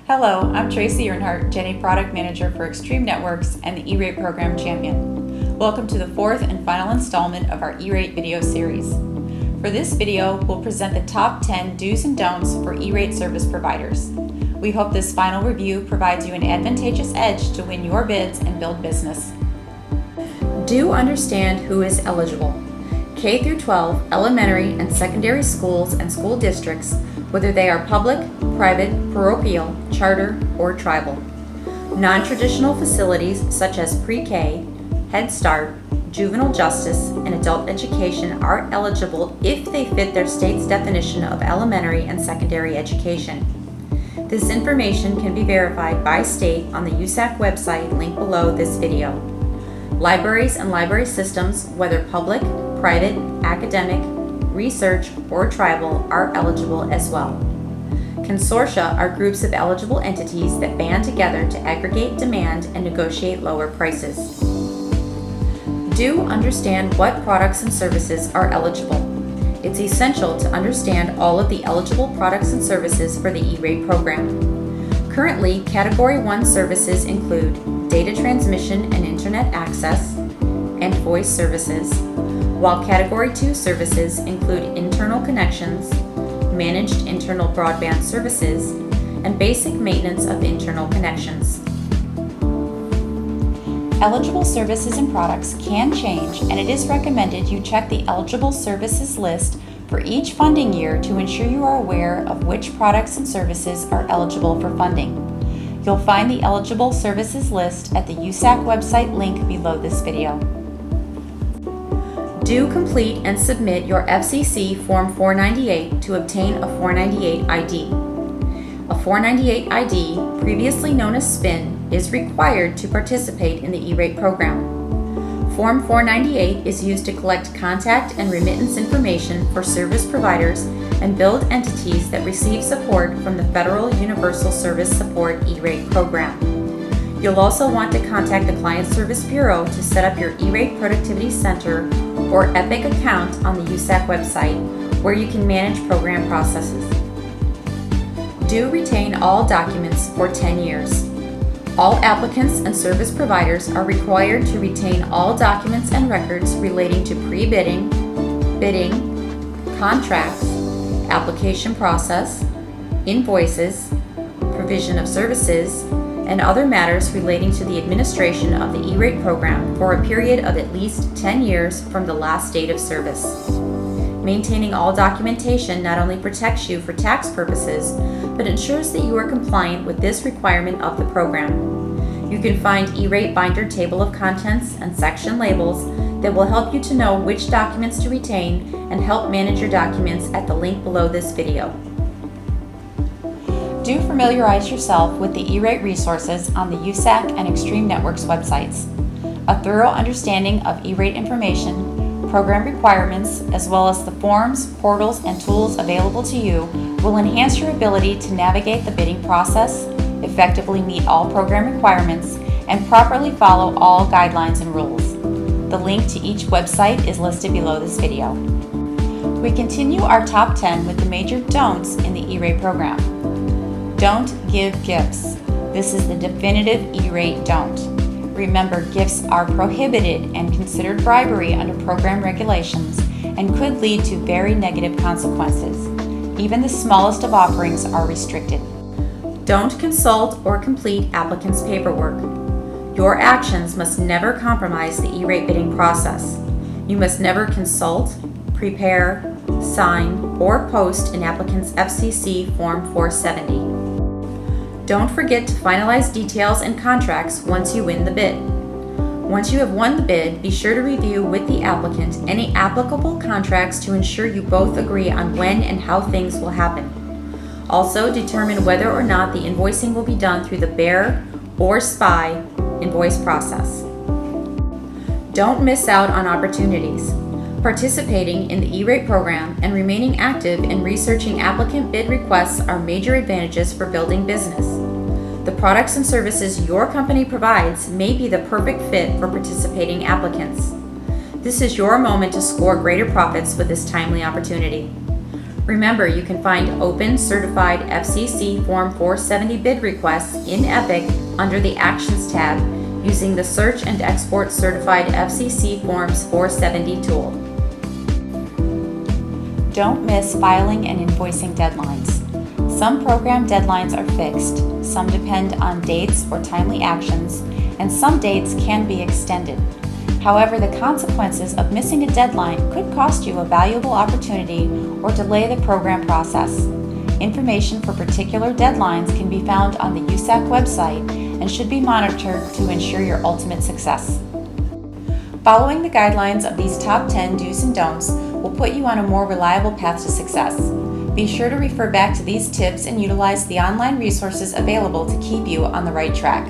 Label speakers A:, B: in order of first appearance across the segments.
A: Hello, I'm Tracy Earnhardt, Jenny Product Manager for Extreme Networks and the E-Rate Program Champion. Welcome to the fourth and final installment of our E-Rate video series. For this video, we'll present the top 10 do's and don'ts for E-Rate service providers. We hope this final review provides you an advantageous edge to win your bids and build business. Do understand who is eligible. K through 12 elementary and secondary schools and school districts, whether they are public, private, parochial, charter, or tribal. Non-traditional facilities such as pre-K, Head Start, juvenile justice, and adult education are eligible if they fit their state's definition of elementary and secondary education. This information can be verified by state on the USAC website linked below this video. Libraries and library systems, whether public, private, academic, research, or tribal, are eligible as well. Consortia are groups of eligible entities that band together to aggregate demand and negotiate lower prices. Do understand what products and services are eligible. It's essential to understand all of the eligible products and services for the E-Rate program. Currently, Category 1 services include data transmission and internet access and voice services, while Category 2 services include internal connections, managed internal broadband services, and basic maintenance of internal connections. Eligible services and products can change, and it is recommended you check the eligible services list for each funding year to ensure you are aware of which products and services are eligible for funding. You'll find the eligible services list at the USAC website link below this video. Do complete and submit your FCC Form 498 to obtain a 498 ID. A 498 ID, previously known as SPIN, is required to participate in the E-Rate program. Form 498 is used to collect contact and remittance information for service providers and billed entities that receive support from the Federal Universal Service Support E-Rate program. You'll also want to contact the Client Service Bureau to set up your E-Rate Productivity Center or EPIC account on the USAC website, where you can manage program processes. Do retain all documents for 10 years. All applicants and service providers are required to retain all documents and records relating to pre-bidding, bidding, contracts, application process, invoices, provision of services, and other matters relating to the administration of the E-Rate program for a period of at least 10 years from the last date of service. Maintaining all documentation not only protects you for tax purposes, but ensures that you are compliant with this requirement of the program. You can find E-Rate binder table of contents and section labels that will help you to know which documents to retain and help manage your documents at the link below this video. Do familiarize yourself with the E-Rate resources on the USAC and Extreme Networks websites. A thorough understanding of E-Rate information, program requirements, as well as the forms, portals, and tools available to you will enhance your ability to navigate the bidding process, effectively meet all program requirements, and properly follow all guidelines and rules. The link to each website is listed below this video. We continue our top 10 with the major don'ts in the E-Rate program. Don't give gifts. This is the definitive E-Rate don't. Remember, gifts are prohibited and considered bribery under program regulations and could lead to very negative consequences. Even the smallest of offerings are restricted. Don't consult or complete applicants' paperwork. Your actions must never compromise the E-Rate bidding process. You must never consult, prepare, sign, or post an applicant's FCC Form 470. Don't forget to finalize details and contracts once you win the bid. Once you have won the bid, be sure to review with the applicant any applicable contracts to ensure you both agree on when and how things will happen. Also, determine whether or not the invoicing will be done through the BEAR or SPI invoice process. Don't miss out on opportunities. Participating in the E-Rate program and remaining active in researching applicant bid requests are major advantages for building business. The products and services your company provides may be the perfect fit for participating applicants. This is your moment to score greater profits with this timely opportunity. Remember, you can find open certified FCC Form 470 bid requests in EPIC under the Actions tab using the Search and Export Certified FCC Forms 470 tool. Don't miss filing and invoicing deadlines. Some program deadlines are fixed, some depend on dates or timely actions, and some dates can be extended. However, the consequences of missing a deadline could cost you a valuable opportunity or delay the program process. Information for particular deadlines can be found on the USAC website and should be monitored to ensure your ultimate success. Following the guidelines of these top 10 do's and don'ts will put you on a more reliable path to success. Be sure to refer back to these tips and utilize the online resources available to keep you on the right track.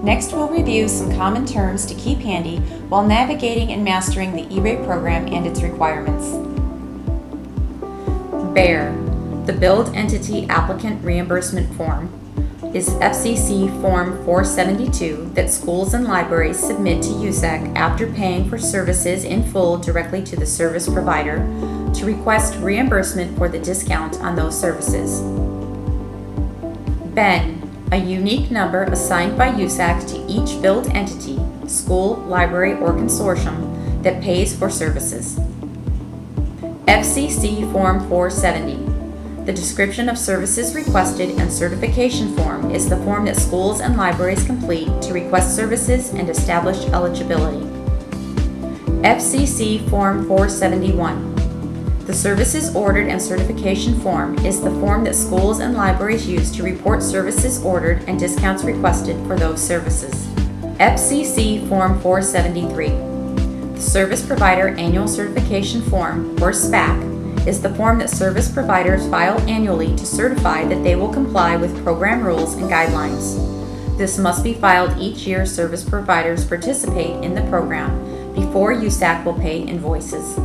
A: Next, we'll review some common terms to keep handy while navigating and mastering the E-rate program and its requirements. BEAR, the Billed Entity Applicant Reimbursement Form, is FCC Form 472 that schools and libraries submit to USAC after paying for services in full directly to the service provider to request reimbursement for the discount on those services. BEN, a unique number assigned by USAC to each billed entity, school, library, or consortium that pays for services. FCC Form 470. The description of services requested and certification form is the form that schools and libraries complete to request services and establish eligibility. FCC Form 471. The services ordered and certification form is the form that schools and libraries use to report services ordered and discounts requested for those services. FCC Form 473. The Service Provider Annual Certification Form, or SPAC, is the form that service providers file annually to certify that they will comply with program rules and guidelines. This must be filed each year service providers participate in the program before USAC will pay invoices.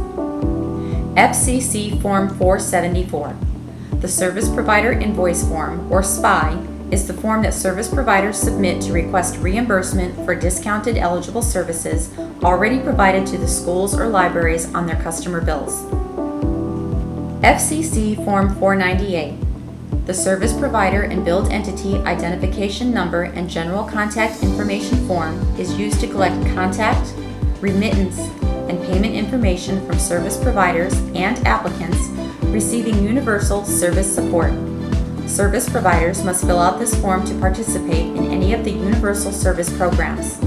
A: FCC Form 474. The Service Provider Invoice Form, or SPI, is the form that service providers submit to request reimbursement for discounted eligible services already provided to the schools or libraries on their customer bills. FCC Form 498. The Service Provider and Billed Entity Identification Number and General Contact Information Form is used to collect contact, remittance, and payment information from service providers and applicants receiving universal service support. Service providers must fill out this form to participate in any of the universal service programs.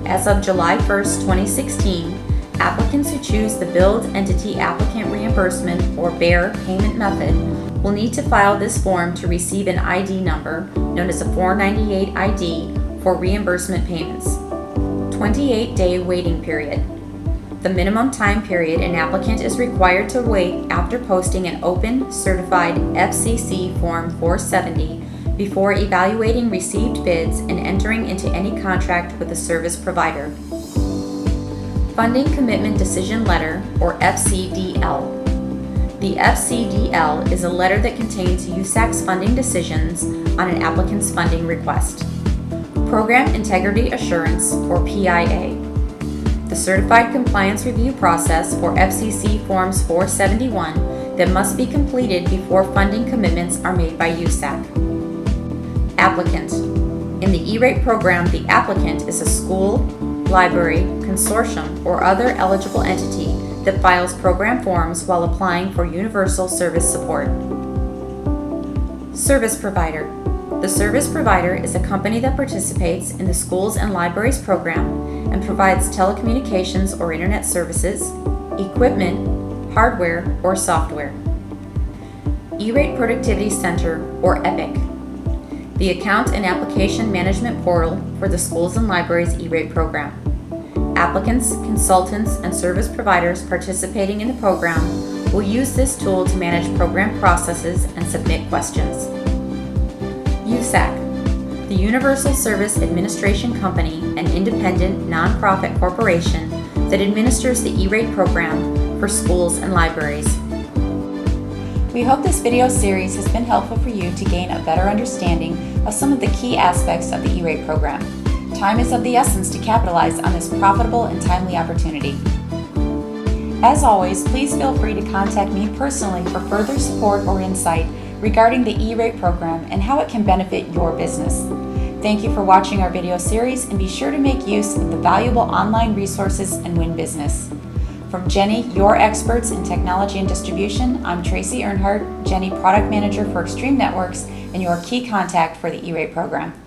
A: As of July 1st, 2016, applicants who choose the Billed Entity Applicant Reimbursement, or BEAR, payment method will need to file this form to receive an ID number, known as a 498 ID, for reimbursement payments. 28-day waiting period. The minimum time period an applicant is required to wait after posting an open, certified FCC Form 470 before evaluating received bids and entering into any contract with the service provider. Funding Commitment Decision Letter, or FCDL. The FCDL is a letter that contains USAC's funding decisions on an applicant's funding request. Program Integrity Assurance, or PIA. The Certified Compliance Review process for FCC Forms 471 that must be completed before funding commitments are made by USAC. Applicant. In the E-rate program, the applicant is a school, library, consortium, or other eligible entity that files program forms while applying for universal service support. Service Provider. The service provider is a company that participates in the schools and libraries program and provides telecommunications or internet services, equipment, hardware, or software. E-Rate Productivity Center, or EPIC. The account and application management portal for the schools and libraries E-Rate program. Applicants, consultants, and service providers participating in the program will use this tool to manage program processes and submit questions. USAC, the Universal Service Administration Company, an independent nonprofit corporation that administers the E-Rate program for schools and libraries. We hope this video series has been helpful for you to gain a better understanding of some of the key aspects of the E-Rate program. Time is of the essence to capitalize on this profitable and timely opportunity. As always, please feel free to contact me personally for further support or insight regarding the E-Rate program and how it can benefit your business. Thank you for watching our video series, and be sure to make use of the valuable online resources and win business. From Jenny, your experts in technology and distribution, I'm Tracy Earnhardt, Jenny Product Manager for Extreme Networks and your key contact for the E-Rate program.